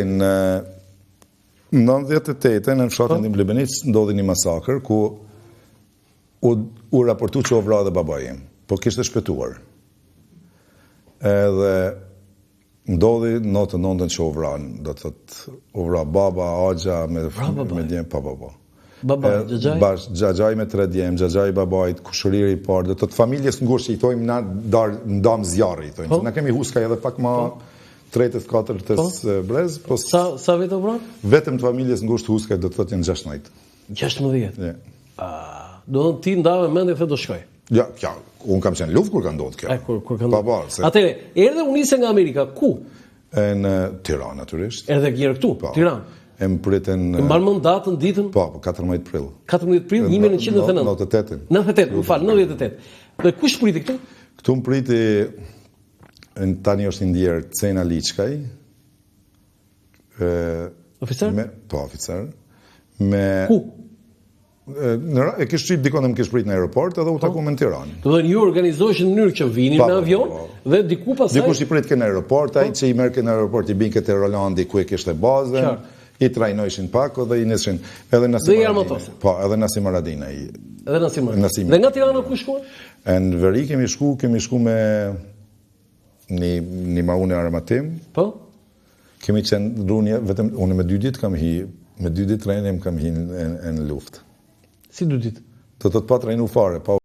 Në 98 në fshatin tim Blebenic ndodhi një masakër ku u raportu që u vra dhe babai im, po kishte shpëtuar. Edhe ndodhi natën 9 që u vran, do të thotë u vra baba, Axha me djem pa baba. Baba, Xhaxhaj? Xhaxhaj me 3 djem, Xhaxhaj babait, kushëriri i parë, do të thotë familjes ngushtë i thojmë na ndam zjarri, i thojmë. Na kemi huskaj edhe pak më tretës, katërtës brez. Po sa vjet u vran? Vetëm të familjes ngushtë huskaj do të thotë janë 16. 16? Ja. Do të ti ndave mendje se do shkoj. Ja, unë kam qenë luftë kur ka ndodhur kjo. Kur ka ndodhur. Atëre, erdhe u nise nga Amerika, ku? Në Tiranë natyrisht. Erdhe gjerë këtu, Tiranë. E më pritën... Mban mend datën, ditën? Po, 14 prill. 14 prill 1999. 98. 98, më fal, 98. Dhe kush priti këtu? Këtu më priti tani është i ndjerë Cena Liçkaj. Oficer? Po, oficer. Me... Ku? E kish qit dikon dhe më kish prit në aeroport edhe u taku me në Tiranë. Do të thënë ju organizoheshin në mënyrë që vinin me avion dhe diku pasaj... Dikush i prit ke në aeroport, ai që i merr ke në aeroport i bin ke te Rolandi ku e kishte bazën, i trajnojshin pak dhe i nishin edhe Nasim Maradina. Po, edhe Nasim Maradina. Edhe Nasim Maradina. Dhe nga Tirana ku shkuan? Në veri kemi shku me një marrënie armatim. Po? Kemi qenë runje, vetëm unë me 2 ditë kam hi, me 2 ditë trajnim kam hi në luftë. Si 2 ditë? Do të pa trajnu fare, pa